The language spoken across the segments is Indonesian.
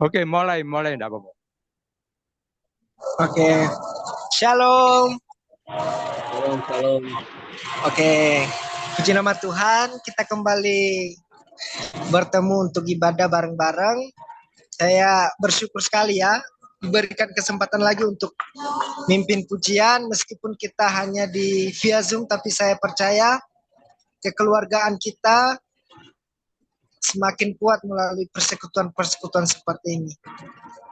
Oke, mulai enggak apa-apa. Oke. Shalom. Shalom. Oke. Puji nama Tuhan, kita kembali bertemu untuk ibadah bareng-bareng. Saya bersyukur sekali ya diberikan kesempatan lagi untuk mimpin pujian meskipun kita hanya di via Zoom, tapi saya percaya kekeluargaan kita semakin kuat melalui persekutuan-persekutuan seperti ini.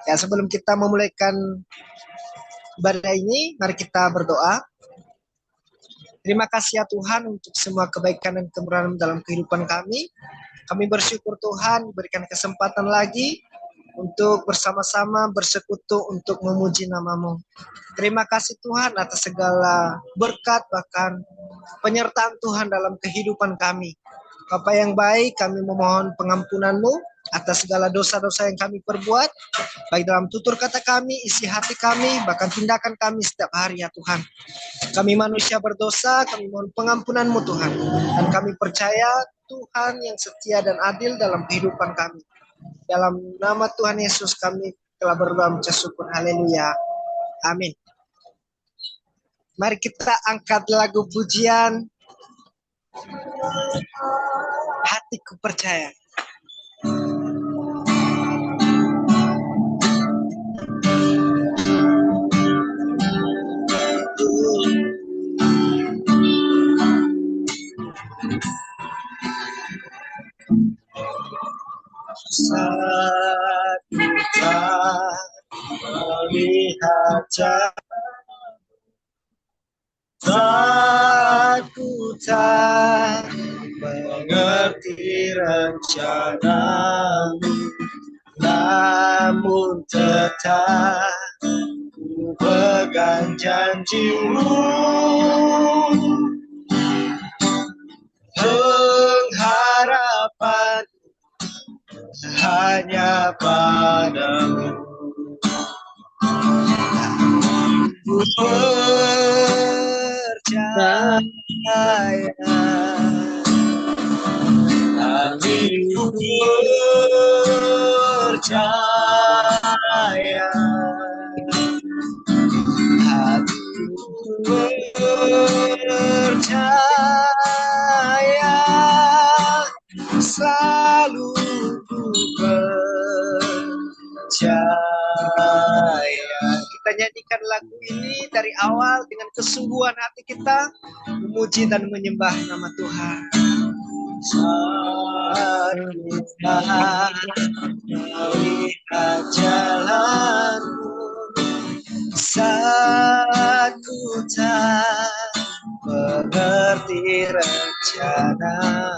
Ya, sebelum kita memulaikan ibadah ini, mari kita berdoa. Terima kasih ya Tuhan untuk semua kebaikan dan kemurahan dalam kehidupan kami. Kami bersyukur Tuhan berikan kesempatan lagi untuk bersama-sama bersekutu untuk memuji nama-Mu. Terima kasih Tuhan atas segala berkat bahkan penyertaan Tuhan dalam kehidupan kami. Bapa yang baik, kami memohon pengampunan-Mu atas segala dosa-dosa yang kami perbuat, baik dalam tutur kata kami, isi hati kami, bahkan tindakan kami setiap hari ya Tuhan. Kami manusia berdosa, kami mohon pengampunan-Mu Tuhan. Dan kami percaya Tuhan yang setia dan adil dalam kehidupan kami. Dalam nama Tuhan Yesus kami telah berdoa mengucap syukur. Haleluya. Amin. Mari kita angkat lagu pujian Hatiku Percaya. Saat kita melihat saat ku tak mengerti rencanamu, namun tetap ku pegang janjimu. Pengharapan hanya padamu. Ku percaya, hatiku percaya, hatiku percaya, selalu ku percaya. Kita nyanyikan lagu ini dari awal dengan kesungguhan hati kita memuji dan menyembah nama Tuhan. Saat kita melihat jalanmu, saat ku tak mengerti rencana,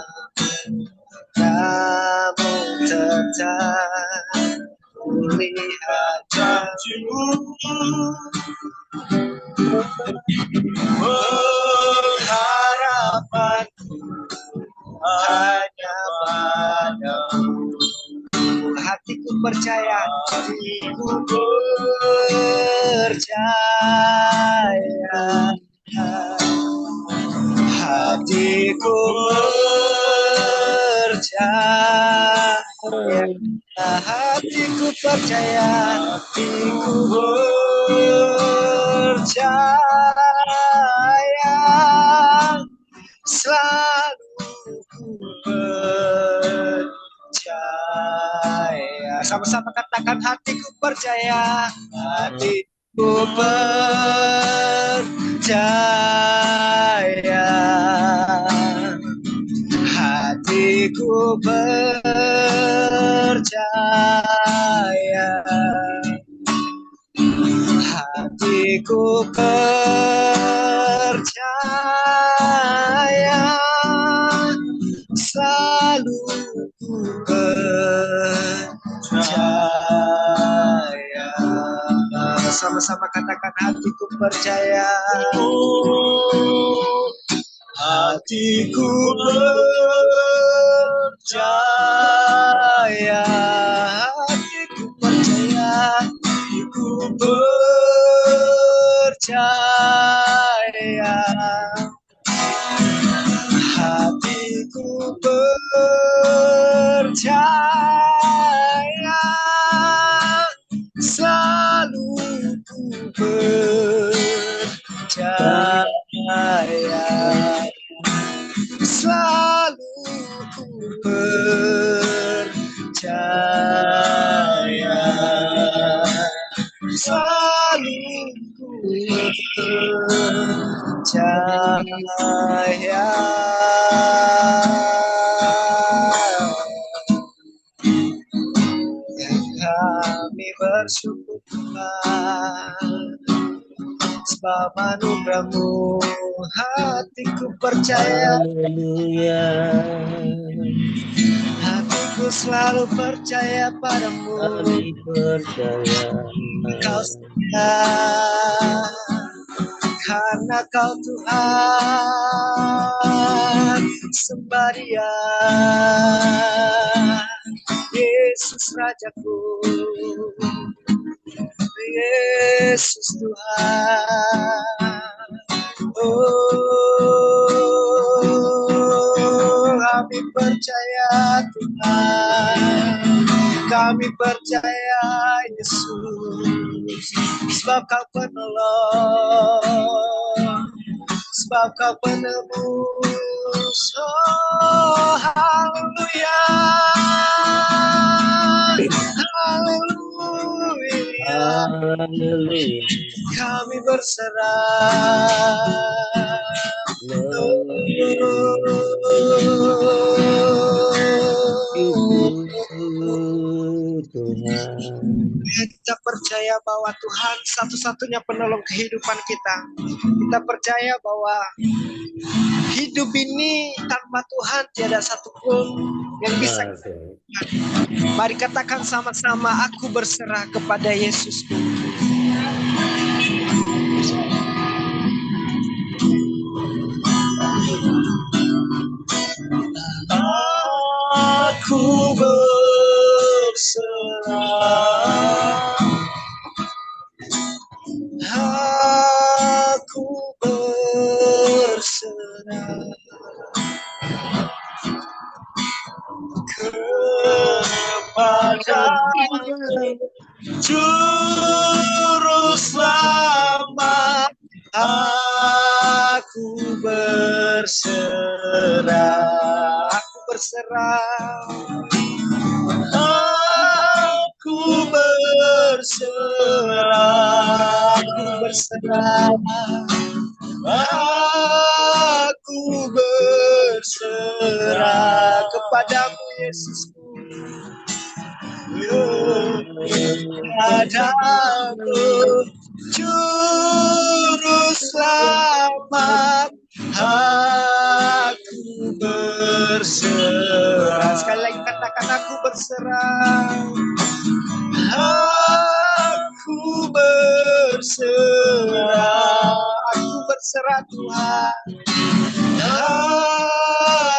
namun tetap kulihat janjimu. Pengharapanku hanya padamu. Hatiku percaya, hatiku percaya, hatiku percaya, hatiku percaya, hatiku percaya, selalu ku percaya. Sama-sama katakan hatiku percaya, hatiku percaya, hatiku percaya, hatiku percaya, selalu ku percaya. Sama-sama katakan hatiku percaya, hatiku percaya, hatiku percaya, hatiku percaya, hatiku percaya, percaya, selalu ku percaya, selalu ku percaya, selalu ku percaya. Kami bersyukur Tuhan, sebab anugerah-Mu hatiku percaya, Haleluya. hatiku selalu percaya padamu. Kami percaya. Kau setia, karena Kau Tuhan sembah Dia, Yesus Rajaku, Yesus Tuhan. Oh, kami percaya Tuhan, kami percaya Yesus, sebab Kau penolong, sebab Kau penebus. Oh, haleluya, haleluya. Haleluya. Kami berserah. Tuhan. Kita percaya bahwa Tuhan satu-satunya penolong kehidupan kita. Kita percaya bahwa hidup ini tanpa Tuhan tiada satupun yang bisa. Mari katakan sama-sama, aku berserah kepada Yesus. Aku berserah, aku berserah kepada Juru Selamat. Aku berserah, aku berserah, aku berserah, aku berserah, aku berserah kepadamu Yesusku, kepadamu Juru Selamat. Aku berserah. Sekali lagi katakan, aku berserah. Aku berserah. Aku berserah Tuhan.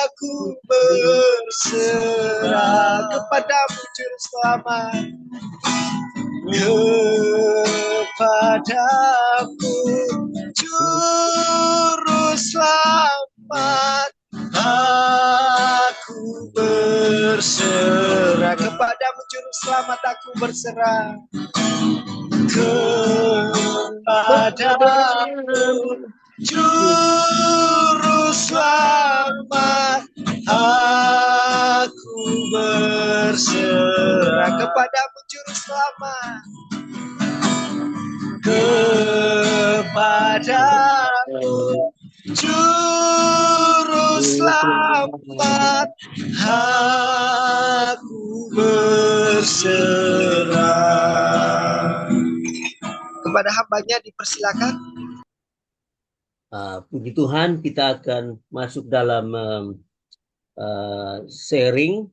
Aku berserah kepadamu Juru Selamat. Kepadamu Juru Selamat. Aku berserah kepadamu Juru Selamat. Aku berserah kepadamu Juru Selamat. Aku berserah kepadamu Juru Selamat. Kepadamu Juru Selamat. Aku berserah. Kepada hambanya dipersilakan. Puji Tuhan, kita akan masuk dalam sharing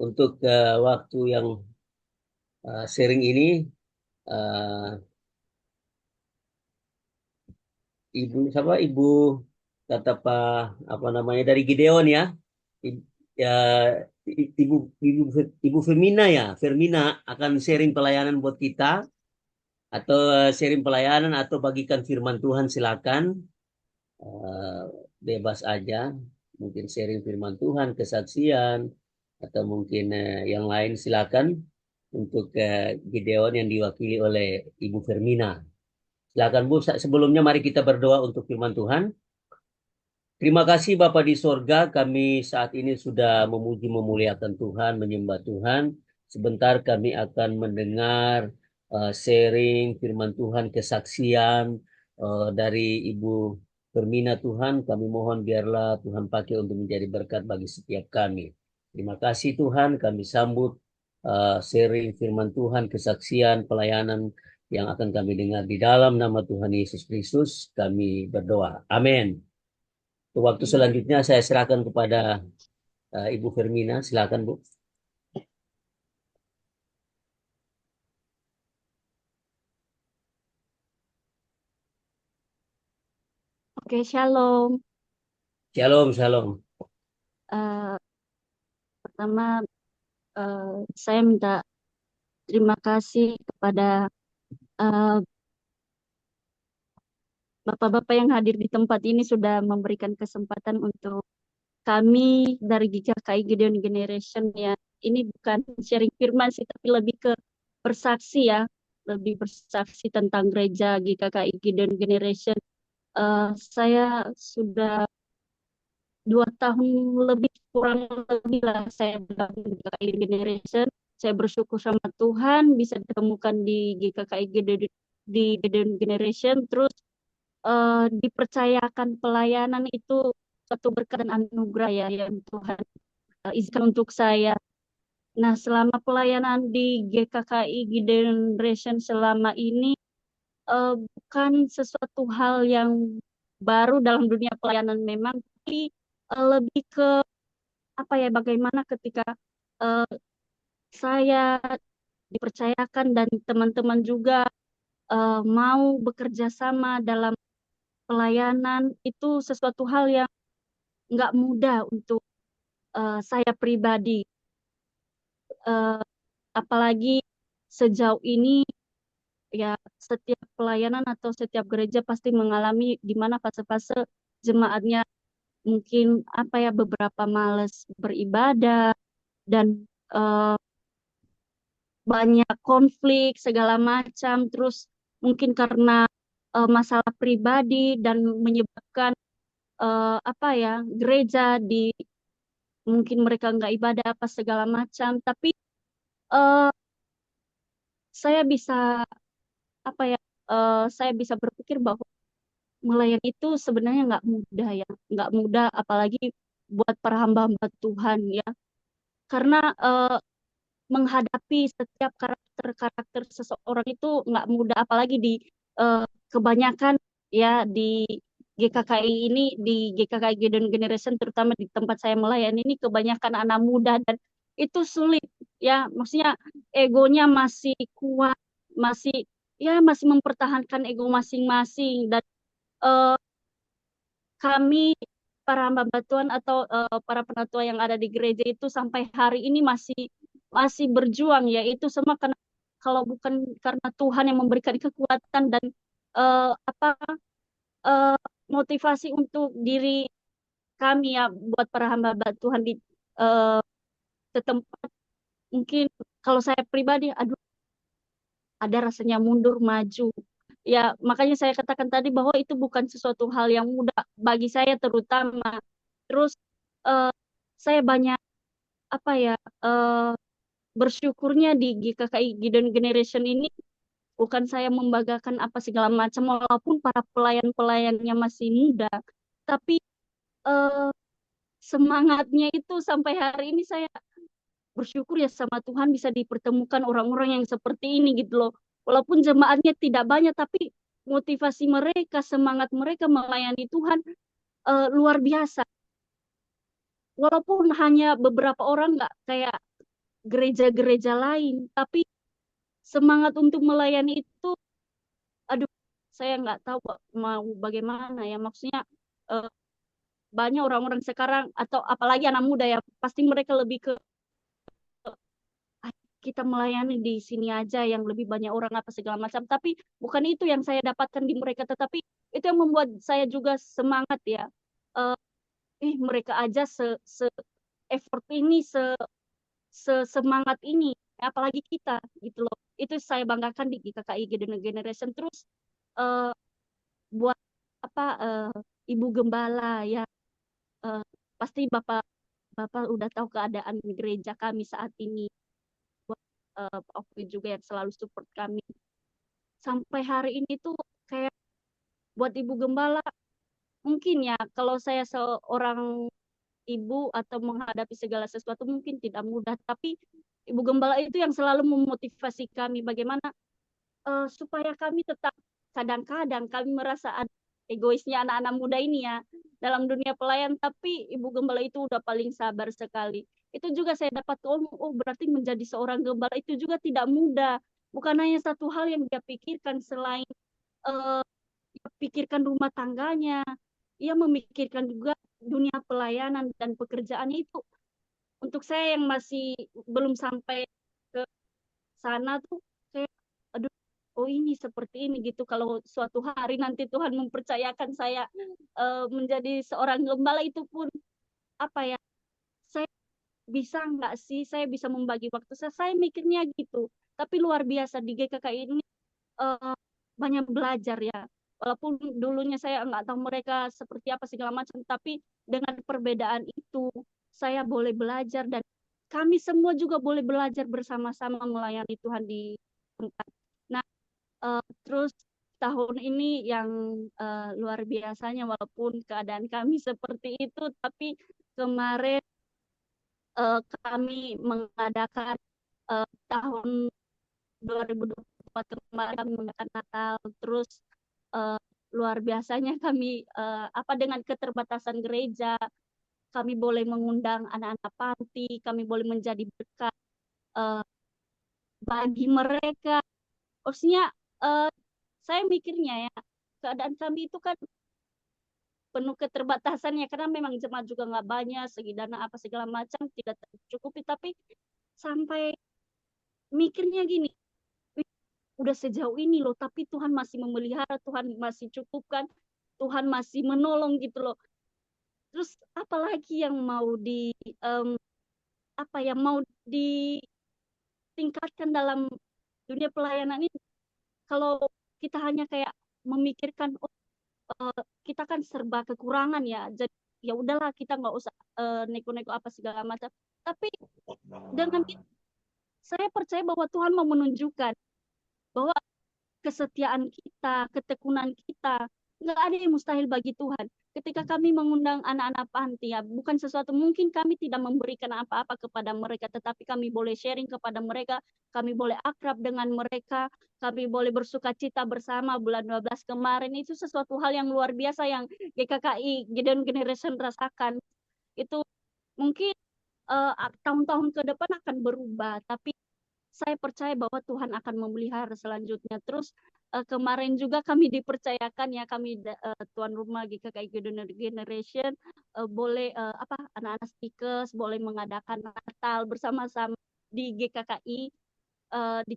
untuk waktu yang sharing ini. Ibu kata apa namanya dari Gideon ya, ibu Fermina akan sharing pelayanan buat kita, atau sharing pelayanan atau bagikan firman Tuhan, silakan. Bebas aja, mungkin sharing firman Tuhan, kesaksian, atau mungkin yang lain silakan untuk Gideon yang diwakili oleh Ibu Fermina. Silakan Bu, sebelumnya mari kita berdoa untuk firman Tuhan. Terima kasih Bapa di sorga, kami saat ini sudah memuji memuliakan Tuhan, menyembah Tuhan. Sebentar kami akan mendengar sharing firman Tuhan, kesaksian dari Ibu Fermina Tuhan. Kami mohon biarlah Tuhan pakai untuk menjadi berkat bagi setiap kami. Terima kasih Tuhan, kami sambut sharing firman Tuhan, kesaksian, pelayanan yang akan kami dengar di dalam nama Tuhan Yesus Kristus. Kami berdoa. Amin. Waktu selanjutnya saya serahkan kepada Ibu Fermina. Silakan Bu. Oke, shalom. Shalom, shalom. Eh, Pertama, saya minta terima kasih kepada eh, bapak-bapak yang hadir di tempat ini sudah memberikan kesempatan untuk kami dari GKKI Gideon Generation ya. Ini bukan sharing firman sih, tapi lebih ke bersaksi ya, lebih bersaksi tentang gereja GKKI Gideon Generation. Saya sudah 2 tahun lebih, kurang lebih lah saya bergabung di GKKI Generation. Saya bersyukur sama Tuhan bisa ditemukan di GKKI di Gideon Generation. Terus dipercayakan pelayanan itu suatu berkat dan anugerah ya yang Tuhan izinkan untuk saya. Nah, selama pelayanan di GKKI Generation selama ini bukan sesuatu hal yang baru dalam dunia pelayanan memang, tapi lebih ke apa ya, bagaimana ketika eh, saya dipercayakan dan teman-teman juga mau bekerja sama dalam pelayanan, itu sesuatu hal yang nggak mudah untuk saya pribadi. Eh, Apalagi sejauh ini ya, setiap pelayanan atau setiap gereja pasti mengalami di mana fase-fase jemaatnya mungkin apa ya, beberapa males beribadah dan eh, banyak konflik segala macam, terus mungkin karena masalah pribadi dan menyebabkan apa ya, gereja di mungkin mereka nggak ibadah apa segala macam, tapi eh, saya bisa apa ya, saya bisa berpikir bahwa melayani itu sebenarnya nggak mudah ya, nggak mudah apalagi buat para hamba-hamba Tuhan ya, karena menghadapi setiap karakter-karakter seseorang itu nggak mudah, apalagi di eh, kebanyakan ya di GKKI ini, di GKKI Gideon Generation terutama di tempat saya melayani ini kebanyakan anak muda, dan itu sulit ya, maksudnya egonya masih kuat, masih ya masih mempertahankan ego masing-masing, dan eh, kami para hamba Tuhan atau para penatua yang ada di gereja itu sampai hari ini masih masih berjuang ya, itu semua karena kalau bukan karena Tuhan yang memberikan kekuatan dan apa eh, motivasi untuk diri kami ya, buat para hamba Tuhan di eh, setempat, mungkin kalau saya pribadi aduh ada rasanya mundur maju ya, makanya saya katakan tadi bahwa itu bukan sesuatu hal yang mudah bagi saya terutama. Terus eh, saya banyak apa ya, eh, bersyukurnya di GKKI Gideon Generation ini, bukan saya membanggakan apa segala macam walaupun para pelayan-pelayannya masih muda, tapi eh, semangatnya itu sampai hari ini saya bersyukur ya sama Tuhan bisa dipertemukan orang-orang yang seperti ini gitu loh. Walaupun jemaatnya tidak banyak, tapi motivasi mereka, semangat mereka melayani Tuhan luar biasa. Walaupun hanya beberapa orang, nggak kayak gereja-gereja lain, tapi semangat untuk melayani itu, aduh, saya nggak tahu mau bagaimana ya. Maksudnya eh, banyak orang-orang sekarang atau apalagi anak muda ya, pasti mereka lebih ke "Ah, kita melayani di sini aja yang lebih banyak orang apa segala macam." Tapi bukan itu yang saya dapatkan di mereka, tetapi itu yang membuat saya juga semangat ya. Eh, mereka aja se effort ini, sesemangat ini, apalagi kita gitu loh. Itu saya banggakan di GKKI Generation. Terus eh, buat apa Ibu Gembala ya, eh, pasti Bapak Bapak udah tahu keadaan gereja kami saat ini. Buat Oki juga yang selalu support kami sampai hari ini tuh, kayak buat Ibu Gembala mungkin ya, kalau saya seorang ibu atau menghadapi segala sesuatu mungkin tidak mudah, tapi Ibu Gembala itu yang selalu memotivasi kami bagaimana supaya kami tetap, kadang-kadang kami merasa egoisnya anak-anak muda ini ya dalam dunia pelayan, tapi Ibu Gembala itu udah paling sabar sekali. Itu juga saya dapat, oh berarti menjadi seorang gembala itu juga tidak mudah. Bukan hanya satu hal yang dia pikirkan selain eh, dia pikirkan rumah tangganya, ia memikirkan juga dunia pelayanan dan pekerjaannya itu. Untuk saya yang masih belum sampai ke sana tuh kayak, aduh, oh ini seperti ini gitu. Kalau suatu hari nanti Tuhan mempercayakan saya menjadi seorang gembala, itu pun apa ya, saya bisa nggak sih, saya bisa membagi waktu saya mikirnya gitu. Tapi luar biasa di GKK ini eh, banyak belajar ya. Walaupun dulunya saya nggak tahu mereka seperti apa segala macam, tapi dengan perbedaan itu saya boleh belajar, dan kami semua juga boleh belajar bersama-sama melayani Tuhan di tempat. Nah, terus tahun ini yang luar biasanya, walaupun keadaan kami seperti itu, tapi kemarin kami mengadakan tahun 2024 kemarin kami mengadakan Natal. Terus eh, luar biasanya kami apa, dengan keterbatasan gereja kami boleh mengundang anak-anak panti, kami boleh menjadi berkat eh, bagi mereka. Maksudnya eh, saya mikirnya ya, keadaan kami itu kan penuh keterbatasannya karena memang jemaat juga nggak banyak, segi dana apa segala macam tidak tercukupi, tapi sampai mikirnya gini, udah sejauh ini loh, tapi Tuhan masih memelihara, Tuhan masih cukupkan, Tuhan masih menolong gitu loh. Terus apalagi yang mau em, apa ya, mau ditingkatkan dalam dunia pelayanan ini, kalau kita hanya kayak memikirkan, oh kita kan serba kekurangan ya, jadi ya udahlah kita nggak usah neko-neko apa segala macam. Tapi dengan itu, saya percaya bahwa Tuhan mau menunjukkan bahwa kesetiaan kita, ketekunan kita, nggak ada yang mustahil bagi Tuhan. Ketika kami mengundang anak-anak panti, ya bukan sesuatu, mungkin kami tidak memberikan apa-apa kepada mereka, tetapi kami boleh sharing kepada mereka, kami boleh akrab dengan mereka, kami boleh bersuka cita bersama bulan 12 kemarin. Itu sesuatu hal yang luar biasa yang GKKI Gideon Generation rasakan. Itu mungkin tahun-tahun ke depan akan berubah, tapi saya percaya bahwa Tuhan akan memelihara selanjutnya. Terus kemarin juga kami dipercayakan ya, kami tuan rumah GKKI Generation boleh apa, anak-anak stikers boleh mengadakan Natal bersama-sama di GKKI, di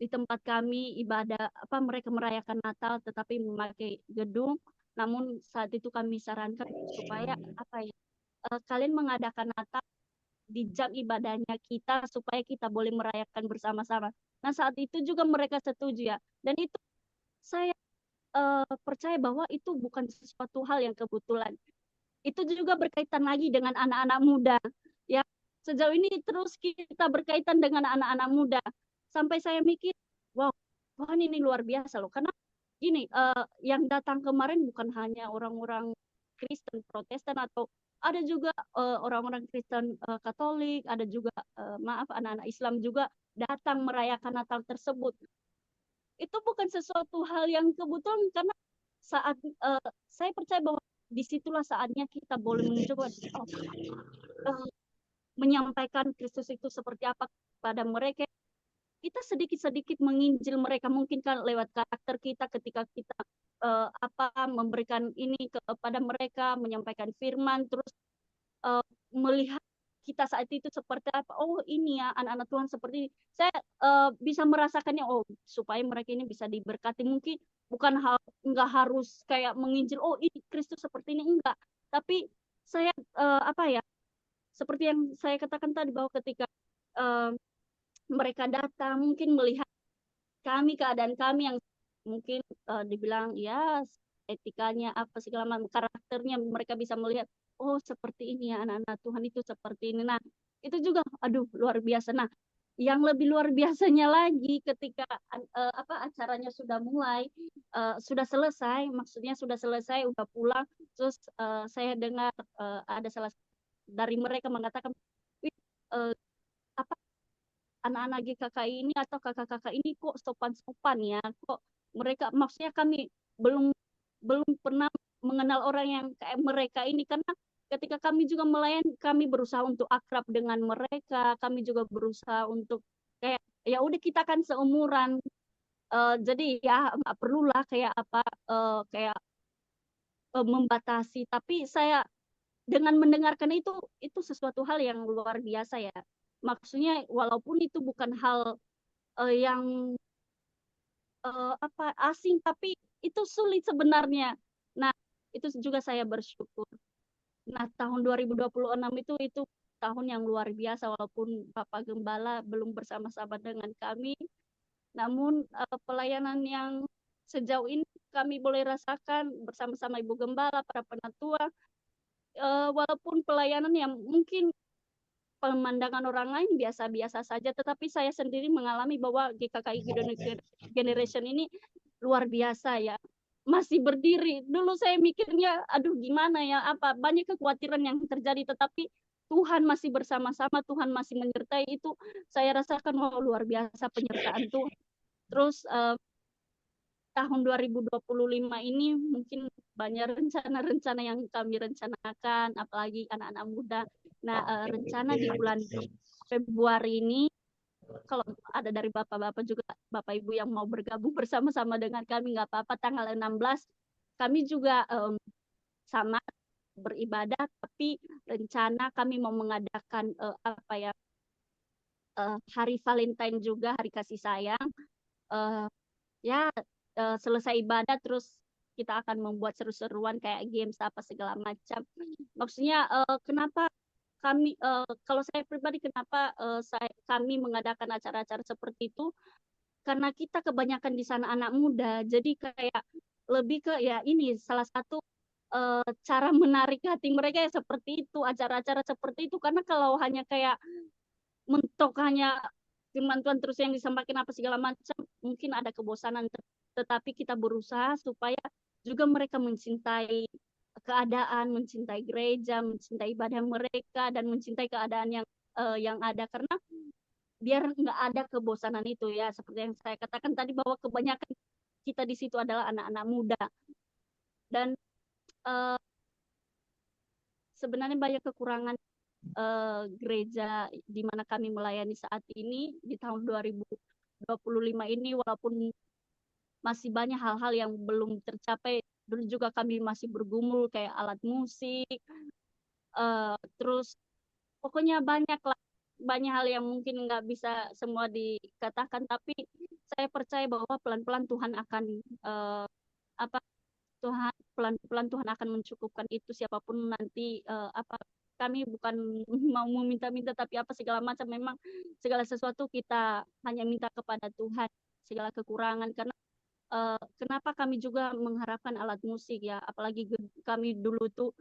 tempat kami ibadah, apa, mereka merayakan Natal tetapi memakai gedung. Namun saat itu kami sarankan supaya apa ya, kalian mengadakan Natal di jam ibadahnya kita supaya kita boleh merayakan bersama-sama. Nah, saat itu juga mereka setuju ya. Dan itu saya percaya bahwa itu bukan sesuatu hal yang kebetulan. Itu juga berkaitan lagi dengan anak-anak muda. Ya, sejauh ini terus kita berkaitan dengan anak-anak muda. Sampai saya mikir, wow, Tuhan ini luar biasa loh. Karena gini, yang datang kemarin bukan hanya orang-orang Kristen Protestan, atau ada juga orang-orang Kristen Katolik, ada juga maaf, anak-anak Islam juga datang merayakan Natal tersebut. Itu bukan sesuatu hal yang kebetulan, karena saat saya percaya bahwa disitulah saatnya kita boleh mencoba menyampaikan Kristus itu seperti apa pada mereka. Kita sedikit-sedikit menginjil mereka, mungkin kan lewat karakter kita ketika kita apa, memberikan ini kepada mereka, menyampaikan firman, terus melihat kita saat itu seperti apa. Oh ini ya anak-anak Tuhan seperti ini. Saya bisa merasakannya. Oh, supaya mereka ini bisa diberkati, mungkin bukan hal, nggak harus kayak menginjil, oh ini Kristus seperti ini, enggak, tapi saya apa ya, seperti yang saya katakan tadi bahwa ketika eh, mereka datang mungkin melihat kami, keadaan kami yang mungkin dibilang ya etikanya apa segala macam, karakternya mereka bisa melihat, oh seperti ini ya anak-anak Tuhan itu seperti ini. Nah itu juga aduh luar biasa. Nah yang lebih luar biasanya lagi ketika acaranya sudah mulai, sudah selesai, maksudnya sudah selesai, udah pulang, terus saya dengar ada salah dari mereka mengatakan, "Wih, eh, apa anak-anak GKKI ini atau kakak-kakak ini kok sopan-sopan ya, kok mereka maksudnya kami belum belum pernah mengenal orang yang kayak mereka ini, karena ketika kami juga melayani kami berusaha untuk akrab dengan mereka, kami juga berusaha untuk kayak ya udah kita kan seumuran. Jadi ya nggak perlulah kayak kayak membatasi, tapi saya dengan mendengarkan itu sesuatu hal yang luar biasa ya, maksudnya walaupun itu bukan hal yang asing, tapi itu sulit sebenarnya. Nah itu juga saya bersyukur. Nah tahun 2026 itu tahun yang luar biasa, walaupun Bapak Gembala belum bersama-sama dengan kami, namun pelayanan yang sejauh ini kami boleh rasakan bersama-sama Ibu Gembala, para penatua, walaupun pelayanan yang mungkin pemandangan orang lain biasa-biasa saja, tetapi saya sendiri mengalami bahwa GKKI Generation ini luar biasa ya. Masih berdiri. Dulu saya mikirnya, aduh gimana ya, banyak kekhawatiran yang terjadi, tetapi Tuhan masih bersama-sama, Tuhan masih menyertai, itu saya rasakan wow, luar biasa penyertaan Tuhan. Terus tahun 2025 ini mungkin banyak rencana-rencana yang kami rencanakan, apalagi anak-anak muda. Nah, rencana di bulan Februari ini, kalau ada dari bapak-bapak juga, bapak ibu yang mau bergabung bersama-sama dengan kami, nggak apa-apa, tanggal 16 kami juga sama beribadah, tapi rencana kami mau mengadakan hari Valentine juga, hari kasih sayang. Uh, ya selesai ibadah terus kita akan membuat seru-seruan kayak games apa segala macam. Maksudnya kenapa kalau saya pribadi kenapa kami mengadakan acara-acara seperti itu, karena kita kebanyakan di sana anak muda, jadi kayak lebih ke ya ini salah satu cara menarik hati mereka ya seperti itu, acara-acara seperti itu. Karena kalau hanya kayak mentok hanya firman Tuhan terus yang disampaikan apa segala macam, mungkin ada kebosanan. Tetapi kita berusaha supaya juga mereka mencintai keadaan, mencintai gereja, mencintai ibadah mereka, dan mencintai keadaan yang ada, karena biar nggak ada kebosanan itu ya, seperti yang saya katakan tadi bahwa kebanyakan kita di situ adalah anak-anak muda, dan uh, sebenarnya banyak kekurangan gereja di mana kami melayani saat ini di tahun 2025 ini, walaupun masih banyak hal-hal yang belum tercapai. Dulu juga kami masih bergumul kayak alat musik, terus pokoknya banyak lah, banyak hal yang mungkin nggak bisa semua dikatakan, tapi saya percaya bahwa pelan-pelan Tuhan akan uh, apa Tuhan pelan-pelan Tuhan akan mencukupkan itu, siapapun nanti kami bukan mau meminta-minta tapi apa segala macam, memang segala sesuatu kita hanya minta kepada Tuhan, segala kekurangan. Karena kenapa kami juga mengharapkan alat musik ya, apalagi kami dulu tuh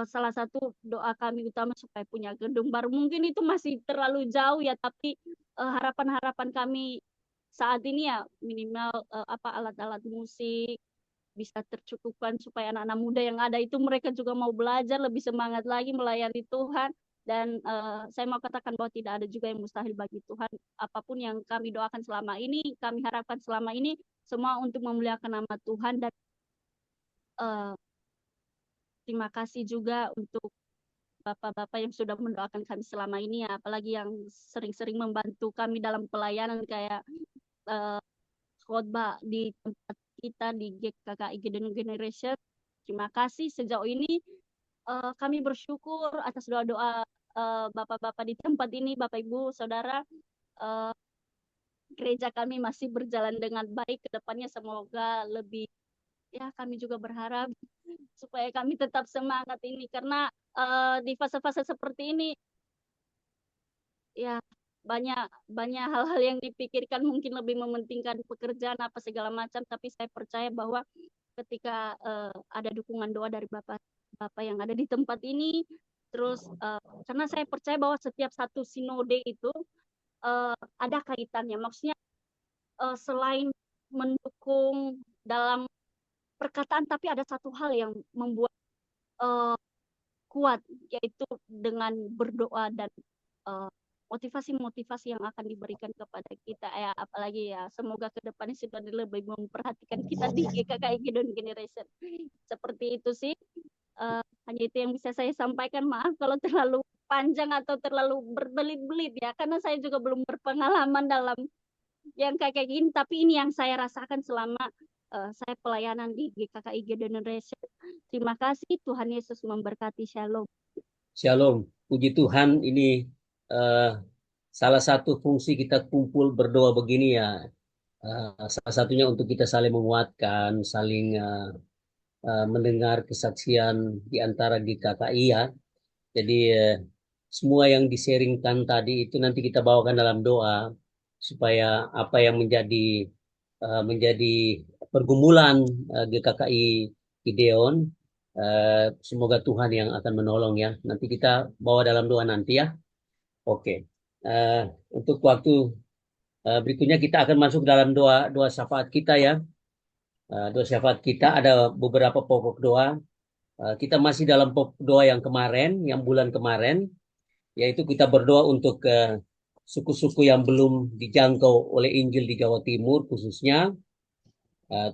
salah satu doa kami utama supaya punya gedung baru. Mungkin itu masih terlalu jauh ya, tapi harapan-harapan kami saat ini ya minimal alat-alat musik bisa tercukupkan supaya anak-anak muda yang ada itu mereka juga mau belajar lebih semangat lagi melayani Tuhan. Dan saya mau katakan bahwa tidak ada juga yang mustahil bagi Tuhan. Apapun yang kami doakan selama ini, kami harapkan selama ini, semua untuk memuliakan nama Tuhan. Dan uh, terima kasih juga untuk bapak-bapak yang sudah mendoakan kami selama ini ya, apalagi yang sering-sering membantu kami dalam pelayanan kayak uh, khotbah di tempat kita di GKKI Generation. Terima kasih sejauh ini kami bersyukur atas doa-doa bapak-bapak di tempat ini, Bapak Ibu, Saudara. Uh, Gereja kami masih berjalan dengan baik ke depannya, semoga lebih ya kami juga berharap supaya kami tetap semangat ini karena di fase-fase seperti ini ya banyak banyak hal-hal yang dipikirkan mungkin lebih mementingkan pekerjaan apa segala macam, tapi saya percaya bahwa ketika ada dukungan doa dari Bapak yang ada di tempat ini, terus karena saya percaya bahwa setiap satu sinode itu ada kaitannya, maksudnya selain mendukung dalam perkataan, tapi ada satu hal yang membuat uh, kuat, yaitu dengan berdoa dan uh, motivasi-motivasi yang akan diberikan kepada kita ya, apalagi ya semoga ke depannya sudah lebih memperhatikan kita di GKKI Gideon Generation seperti itu sih. Hanya itu yang bisa saya sampaikan, maaf kalau terlalu panjang atau terlalu berbelit-belit ya, karena saya juga belum berpengalaman dalam yang kayak gini, tapi ini yang saya rasakan selama saya pelayanan di GKKI Generation. Terima kasih, Tuhan Yesus memberkati. Shalom. Shalom. Puji Tuhan, ini salah satu fungsi kita kumpul berdoa begini ya. Salah satunya untuk kita saling menguatkan, saling mendengar kesaksian di antara GKKI ya. Jadi semua yang diseringkan tadi itu nanti kita bawakan dalam doa supaya apa yang menjadi pergumulan GKKI Gideon, semoga Tuhan yang akan menolong ya. Nanti kita bawa dalam doa nanti ya. Oke. Untuk waktu berikutnya kita akan masuk dalam doa syafaat kita ya. Doa syafaat kita ada beberapa pokok doa. Kita masih dalam pokok doa yang kemarin, yang bulan kemarin, yaitu kita berdoa untuk suku-suku yang belum dijangkau oleh Injil di Jawa Timur khususnya.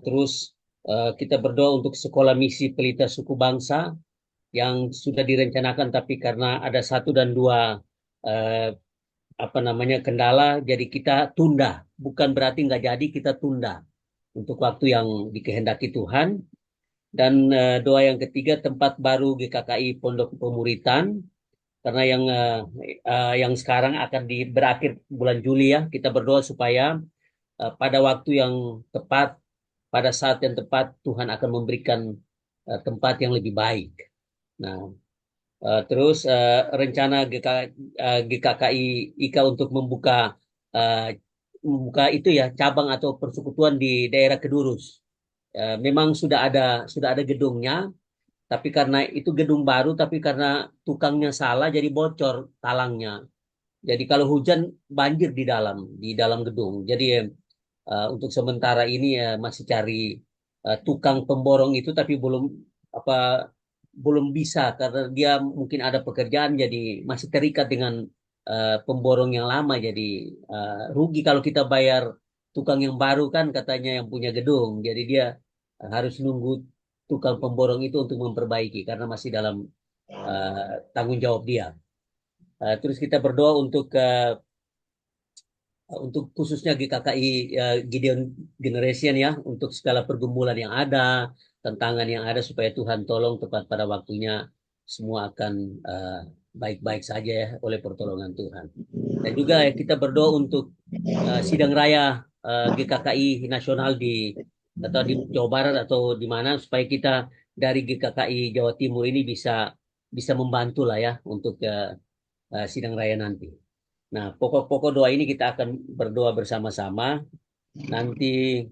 Terus kita berdoa untuk sekolah misi pelita suku bangsa yang sudah direncanakan, tapi karena ada satu dan dua kendala, jadi kita tunda. Bukan berarti nggak jadi, kita tunda untuk waktu yang dikehendaki Tuhan. Dan doa yang ketiga, tempat baru GKKI Pondok Pemuritan, karena yang sekarang akan berakhir bulan Juli ya, kita berdoa supaya pada waktu yang tepat, pada saat yang tepat Tuhan akan memberikan tempat yang lebih baik. Nah, terus rencana GKKI IKA untuk membuka itu ya cabang atau persekutuan di daerah Kedurus. Memang sudah ada gedungnya, tapi karena itu gedung baru, tapi karena tukangnya salah jadi bocor talangnya. Jadi kalau hujan banjir di dalam gedung. Jadi untuk sementara ini masih cari tukang pemborong itu, tapi belum bisa karena dia mungkin ada pekerjaan, jadi masih terikat dengan pemborong yang lama. Jadi rugi kalau kita bayar tukang yang baru kan, katanya yang punya gedung. Jadi dia harus nunggu tukang pemborong itu untuk memperbaiki karena masih dalam tanggung jawab dia. Terus kita berdoa untuk khususnya GKKI Gideon Generation ya, untuk segala pergumulan yang ada, tantangan yang ada, supaya Tuhan tolong tepat pada waktunya semua akan baik-baik saja ya oleh pertolongan Tuhan. Dan juga kita berdoa untuk sidang raya GKKI nasional atau di Jawa Barat atau di mana, supaya kita dari GKKI Jawa Timur ini bisa membantu lah ya untuk sidang raya nanti. Nah, pokok-pokok doa ini kita akan berdoa bersama-sama. Nanti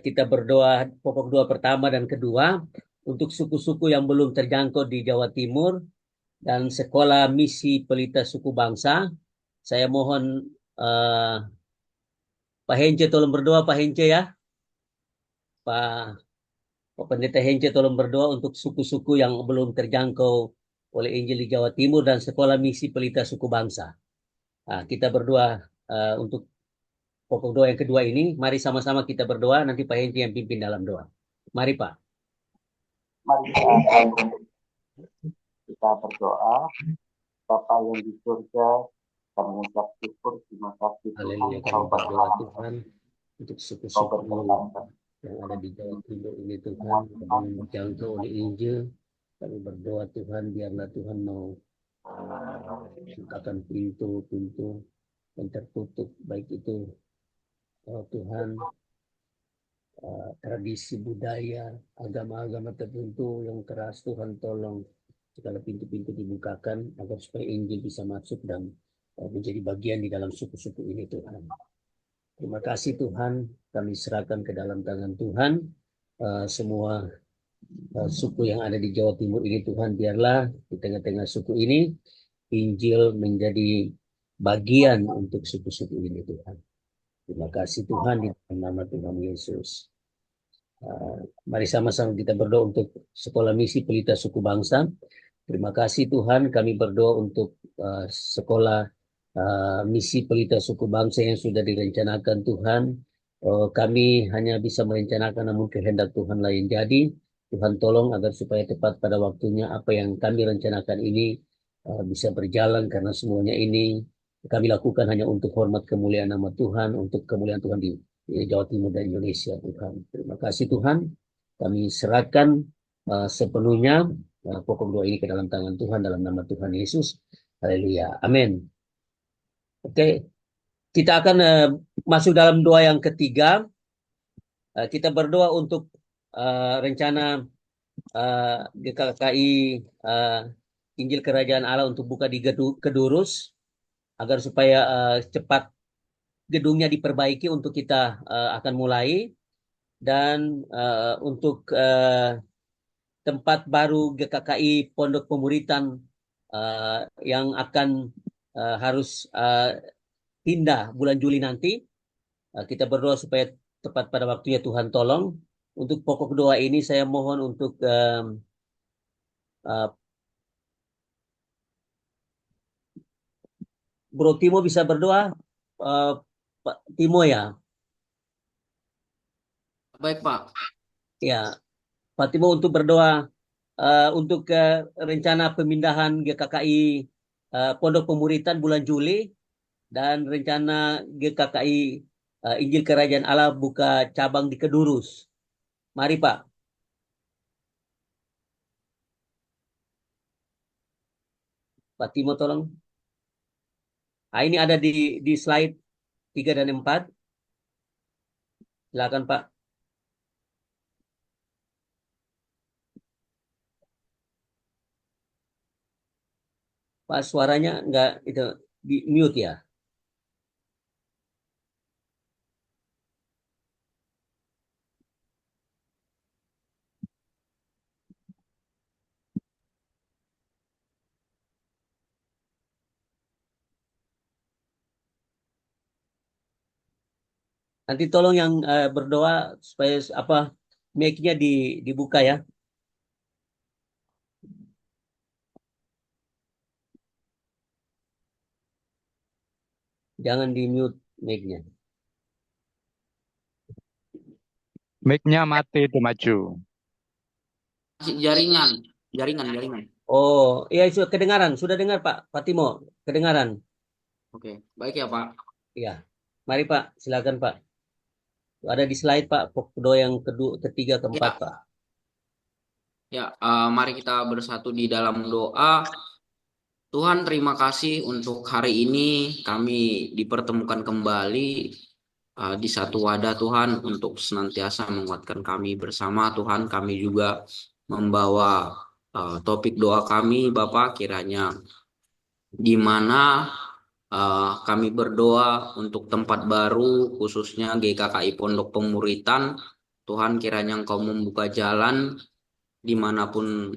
kita berdoa pokok doa pertama dan kedua untuk suku-suku yang belum terjangkau di Jawa Timur dan sekolah misi pelita suku bangsa. Saya mohon Pak Hence tolong berdoa, Pak Hence ya. Pak Pendeta Hence tolong berdoa untuk suku-suku yang belum terjangkau oleh Injil di Jawa Timur dan sekolah misi pelita suku bangsa. Nah, kita berdoa untuk pokok doa yang kedua ini. Mari sama-sama kita berdoa, nanti Pak Henry yang pimpin dalam doa. Mari Pak. Mari kita berdoa. Bapa yang di surga, kami mengucap syukur, terima kasih Tuhan. Haleluya, kami berdoa Tuhan untuk suku-suku yang ada di Jawa Timur ini Tuhan, yang dijangkau oleh Injil. Kami berdoa Tuhan, biarlah Tuhan mau bukakan pintu-pintu yang tertutup, baik itu Tuhan tradisi budaya, agama-agama tertentu yang keras, Tuhan tolong segala pintu-pintu dibukakan agar supaya Injil bisa masuk dan menjadi bagian di dalam suku-suku ini, Tuhan. Terima kasih Tuhan, kami serahkan ke dalam tangan Tuhan semua suku yang ada di Jawa Timur ini, Tuhan. Biarlah di tengah-tengah suku ini Injil menjadi bagian untuk suku-suku ini, Tuhan. Terima kasih Tuhan, di dalam nama Tuhan Yesus. Mari sama-sama kita berdoa untuk Sekolah Misi Pelita Suku Bangsa. Terima kasih Tuhan, kami berdoa untuk Sekolah Misi Pelita Suku Bangsa yang sudah direncanakan Tuhan. Kami hanya bisa merencanakan, namun kehendak Tuhan lain jadi. Tuhan tolong agar supaya tepat pada waktunya apa yang kami rencanakan ini bisa berjalan, karena semuanya ini kami lakukan hanya untuk hormat kemuliaan nama Tuhan, untuk kemuliaan Tuhan di Jawa Timur dan Indonesia, Tuhan. Terima kasih Tuhan, kami serahkan sepenuhnya pokok doa ini ke dalam tangan Tuhan dalam nama Tuhan Yesus. Haleluya, amin. Oke, kita akan masuk dalam doa yang ketiga. Kita berdoa untuk rencana GKKI Injil Kerajaan Allah untuk buka di Kedurus, agar supaya cepat gedungnya diperbaiki untuk kita akan mulai. Dan untuk tempat baru GKKI Pondok Pemuritan yang akan harus pindah bulan Juli nanti, kita berdoa supaya tepat pada waktunya, Tuhan tolong. Untuk pokok doa ini saya mohon untuk Bro Timo bisa berdoa, Pak Timo ya. Baik, Pak. Ya, Pak Timo untuk berdoa untuk rencana pemindahan GKKI Pondok Pemuritan bulan Juli, dan rencana GKKI Injil Kerajaan Allah buka cabang di Kedurus. Mari Pak. Pak Timo tolong. Ini ada di slide 3 dan 4. Silakan Pak. Pak, suaranya enggak itu di mute ya. Nanti tolong yang berdoa supaya mic-nya dibuka ya. Jangan di mute mic-nya. Mic-nya mati itu maju. Jaringan. Oh, iya sudah kedengaran. Sudah dengar Pak Timo, kedengaran. Oke, baik ya Pak. Iya. Mari Pak, silakan Pak. Ada di slide Pak, doa yang kedua, ketiga, keempat Ya. Pak. Ya, mari kita bersatu di dalam doa. Tuhan, terima kasih untuk hari ini kami dipertemukan kembali di satu wadah Tuhan, untuk senantiasa menguatkan kami bersama. Tuhan, kami juga membawa topik doa kami Bapak, kiranya di mana kami berdoa untuk tempat baru, khususnya GKKI Pondok Pemuritan. Tuhan, kiranya Engkau membuka jalan dimanapun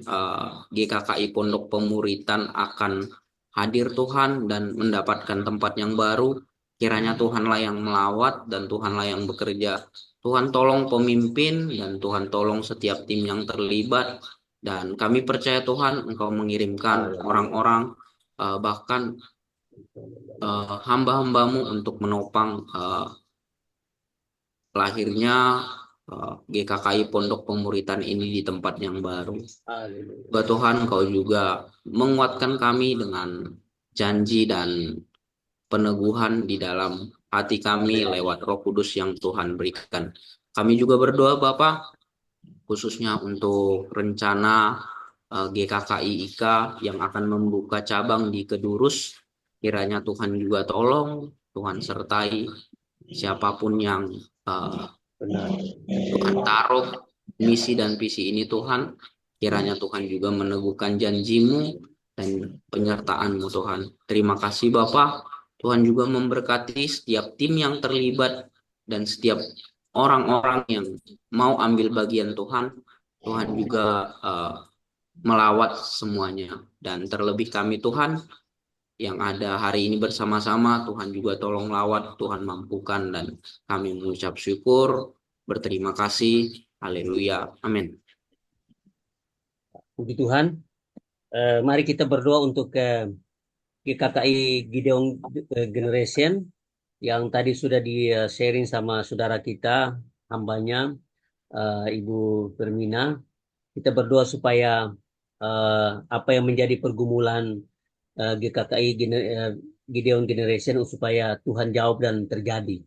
GKKI Pondok Pemuritan akan hadir Tuhan, dan mendapatkan tempat yang baru. Kiranya Tuhanlah yang melawat dan Tuhanlah yang bekerja. Tuhan tolong pemimpin, dan Tuhan tolong setiap tim yang terlibat. Dan kami percaya Tuhan Engkau mengirimkan orang-orang, bahkan hamba-hambamu untuk menopang lahirnya GKKI Pondok Pemuritan ini di tempat yang baru. Tuhan, Kau juga menguatkan kami dengan janji dan peneguhan di dalam hati kami lewat Roh Kudus yang Tuhan berikan. Kami juga berdoa Bapak, khususnya untuk rencana GKKI IKA yang akan membuka cabang di Kedurus. Kiranya Tuhan juga tolong, Tuhan sertai siapapun yang Benar. Tuhan taruh misi dan visi ini Tuhan. Kiranya Tuhan juga meneguhkan janji-Mu dan penyertaan-Mu Tuhan. Terima kasih Bapa. Tuhan juga memberkati setiap tim yang terlibat dan setiap orang-orang yang mau ambil bagian Tuhan. Tuhan juga melawat semuanya. Dan terlebih kami Tuhan yang ada hari ini bersama-sama, Tuhan juga tolong lawat, Tuhan mampukan, dan kami mengucap syukur, berterima kasih. Haleluya. Amin. Puji Tuhan. Mari kita berdoa untuk GKKI Gideon Generation yang tadi sudah di-sharing sama saudara kita, hambanya, Ibu Firmina. Kita berdoa supaya apa yang menjadi pergumulan GKKI Gideon Generation supaya Tuhan jawab dan terjadi.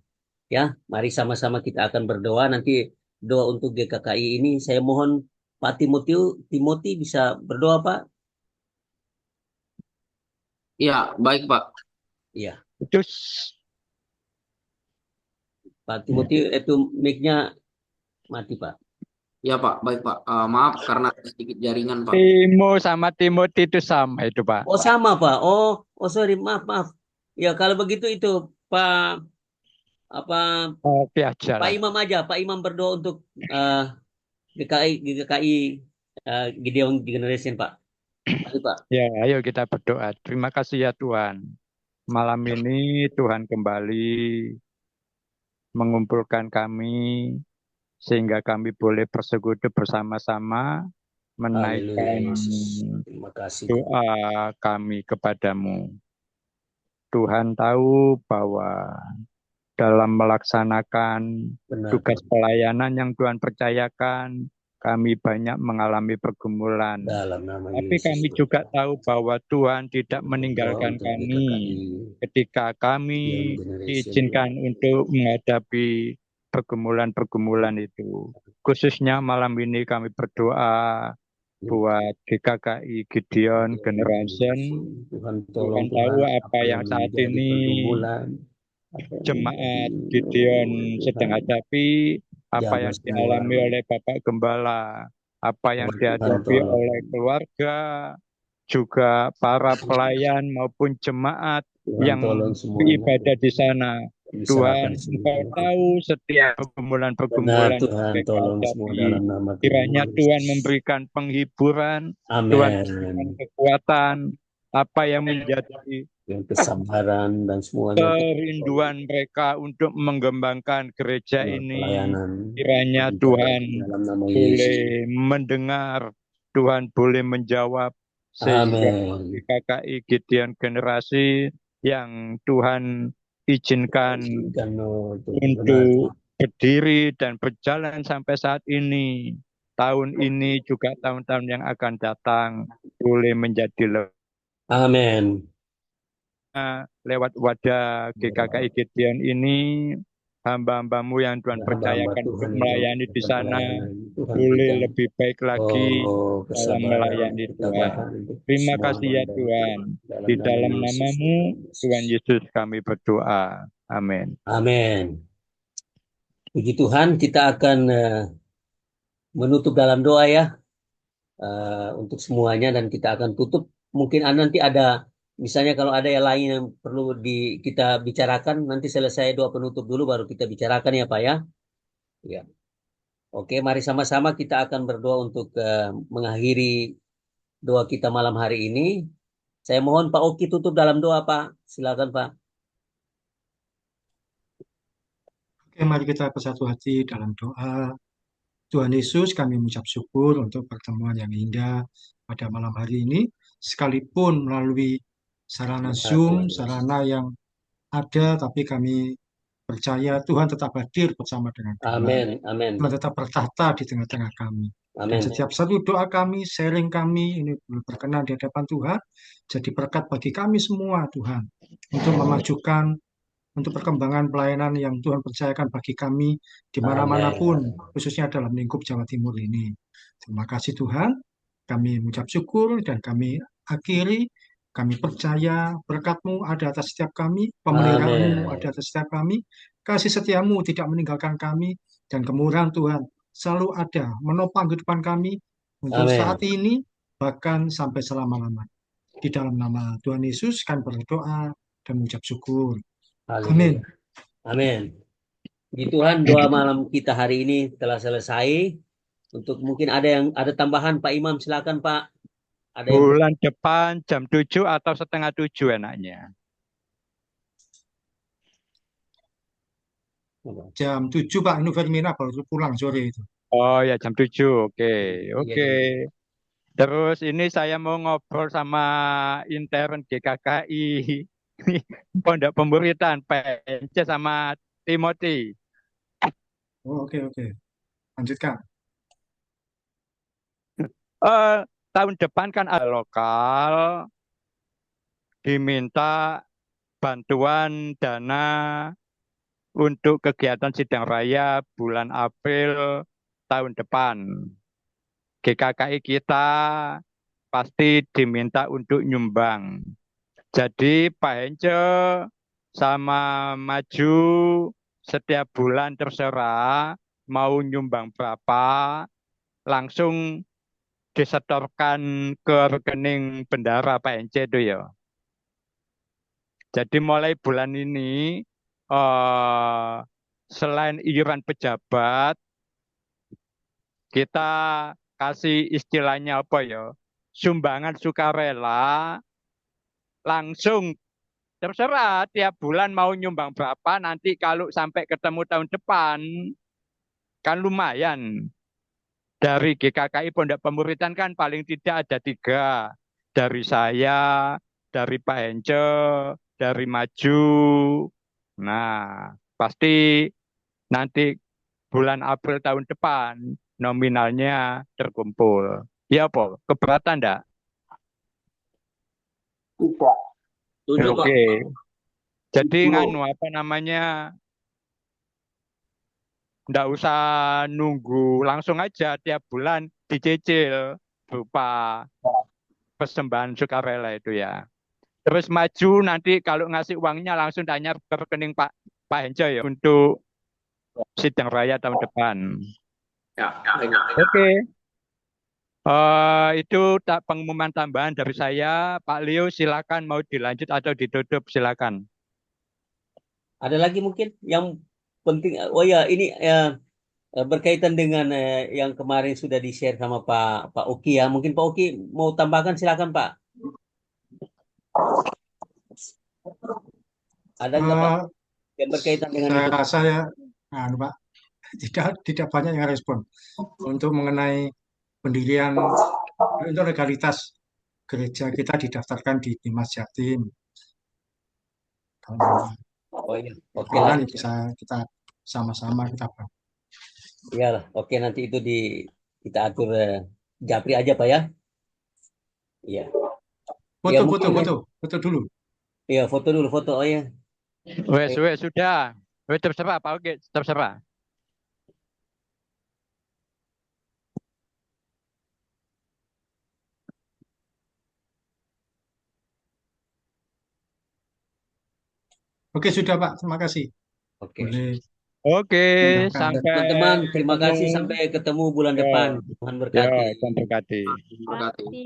Ya, mari sama-sama kita akan berdoa. Nanti doa untuk GKKI ini saya mohon Pak Timothy bisa berdoa, Pak. Ya, baik Pak. Iya, Terus Pak Timothy itu mic-nya mati, Pak. Ya Pak, baik Pak. Maaf karena sedikit jaringan Pak. Timo sama Timothy itu sama itu Pak. Oh, sama, Pak. Oh, sorry, maaf. Ya, kalau begitu itu Pak Oke aja Pak lah. Imam aja. Pak Imam berdoa untuk GKKI Gideon Generation, Pak. Mari, Pak. Ya, ayo kita berdoa. Terima kasih ya Tuhan. Malam ini Tuhan kembali mengumpulkan kami sehingga kami boleh bersekutu bersama-sama Haleluya, menaikkan Yesus. Terima kasih. doa kami kepadamu. Tuhan tahu bahwa dalam melaksanakan Benar, tugas pelayanan yang Tuhan percayakan, kami banyak mengalami pergumulan. dalam nama Tapi Yesus. kami juga tahu bahwa Tuhan tidak meninggalkan Doa untuk kami GKKI ketika Gideon kami Generation. diizinkan untuk menghadapi pergumulan-pergumulan itu. Khususnya malam ini kami berdoa buat GKKI Gideon Generation. Tuhan Tuhan tolong tahu Tuhan, apa yang saat menjadi ini pergumulan, jemaat Gideon sedang hadapi, apa yang dialami oleh Bapak Gembala, apa yang dihadapi oleh keluarga, juga para pelayan maupun jemaat yang beribadah di sana. Tuhan, Engkau tahu setiap pergumulan-pergumulan yang Tuhan mereka tolong semua hadapi. dalam nama Kiranya Tuhan. Tuhan memberikan penghiburan, Tuhan memberikan Amin. kekuatan, apa yang menjadi Yang kesabaran dan semuanya kerinduan mereka untuk mengembangkan gereja ini. pelayanan. Kiranya Tuhan Dalam nama boleh mendengar, Tuhan boleh menjawab, sehingga Amin. GKKI Gideon Generasi yang Tuhan izinkan untuk berdiri dan berjalan sampai saat ini, tahun ini juga tahun-tahun yang akan datang boleh menjadi Amin. lewat wadah GKKI Gideon ini, hamba-hambamu yang Tuhan percayakan untuk melayani di sana boleh lebih baik lagi dalam melayani Tuhan. Terima kasih ya Tuhan. Di dalam nama-Mu, Tuhan Yesus kami berdoa. Amin. Amin. Puji Tuhan, kita akan menutup dalam doa ya untuk semuanya, dan kita akan tutup. Mungkin nanti ada, misalnya kalau ada yang lain yang perlu kita bicarakan, nanti selesai doa penutup dulu baru kita bicarakan ya Pak ya. Ya. Oke, mari sama-sama kita akan berdoa untuk mengakhiri doa kita malam hari ini. Saya mohon Pak Oki tutup dalam doa Pak. Silakan Pak. Oke, mari kita bersatu hati dalam doa. Tuhan Yesus, kami mengucap syukur untuk pertemuan yang indah pada malam hari ini, sekalipun melalui sarana Zoom, sarana yang ada, tapi kami percaya Tuhan tetap hadir bersama dengan kami. Amin. Amin. Tuhan tetap bertahta di tengah-tengah kami. Amin. Dan setiap satu doa kami, sharing kami, ini berkenan di hadapan Tuhan, jadi berkat bagi kami semua Tuhan, untuk memajukan, untuk perkembangan pelayanan yang Tuhan percayakan bagi kami di mana-manapun, khususnya dalam lingkup Jawa Timur ini. Terima kasih Tuhan, kami mengucap syukur dan kami akhiri, kami percaya berkat-Mu ada atas setiap kami, pemeliharaanmu ada atas setiap kami, kasih setiamu tidak meninggalkan kami, dan kemurahan Tuhan selalu ada menopang kehidupan kami untuk Amin. saat ini bahkan sampai selama-lamanya. Di dalam nama Tuhan Yesus kami berdoa dan mengucap syukur. Amin. Haleluya. Amin. Di Tuhan, doa malam kita hari ini telah selesai. Untuk mungkin ada tambahan Pak Imam, silakan Pak. Ada yang Bulan depan jam 7 atau setengah 7 enaknya. Jam 7 Pak Nuvermina baru pulang sore itu. Oh ya jam 7. Oke. Iya, Oke. Terus ini saya mau ngobrol sama intern GKKI Pondok Pemburitan PNC sama Timothy. Oh, oke. Lanjutkan. Tahun depan kan ada lokal diminta bantuan dana untuk kegiatan sidang raya bulan April tahun depan. GKKI kita pasti diminta untuk nyumbang. Jadi Pak Hence sama Maju setiap bulan terserah mau nyumbang berapa, langsung disetorkan ke rekening bendara Pak Hence itu ya. Jadi mulai bulan ini selain iuran pejabat, kita kasih istilahnya apa ya? Sumbangan sukarela, langsung terserah tiap bulan mau nyumbang berapa, nanti kalau sampai ketemu tahun depan, kan lumayan. Dari GKKI Pondok Pemburitan kan paling tidak ada 3. Dari saya, dari Pak Hence, dari Maju. Nah, pasti nanti bulan April tahun depan nominalnya terkumpul. Ya, Pak, keberatan enggak? Tidak. Setuju, Pak. Oke. Jadi Itu nganu apa namanya? Enggak usah nunggu, langsung aja tiap bulan dicicil berupa persembahan sukarela itu ya. Terus Maju nanti kalau ngasih uangnya langsung tanya ke rekening Pak Hence ya untuk sidang raya tahun depan. Ya, Oke. Itu pengumuman tambahan dari saya. Pak Leo silakan mau dilanjut atau ditutup silakan. Ada lagi mungkin yang penting. Oh ya, ini berkaitan dengan yang kemarin sudah di-share sama Pak Oki ya. Mungkin Pak Oki mau tambahkan, silakan Pak. Ada nggak Pak yang berkaitan dengan Saya itu? rasa ya, Pak, tidak banyak yang respon untuk mengenai pendirian untuk legalitas gereja kita didaftarkan di Dimas Jatim. Oh iya, oke lah. Bisa kita sama-sama kita bangun. Iyalah, oke nanti itu kita atur Japri aja Pak ya. Iya. Ya, Foto dulu. Iya, foto dulu, foto. Oh ya. Wes sudah. Wes terserah Pak Oki, terserah. Oke, sudah Pak. Terima kasih. Oke. Boleh. Oke, Silakan. sampai Teman-teman, terima ketemu. kasih sampai ketemu bulan Ya, depan. Tuhan ya, berkati. Tuhan berkati. Terima kasih.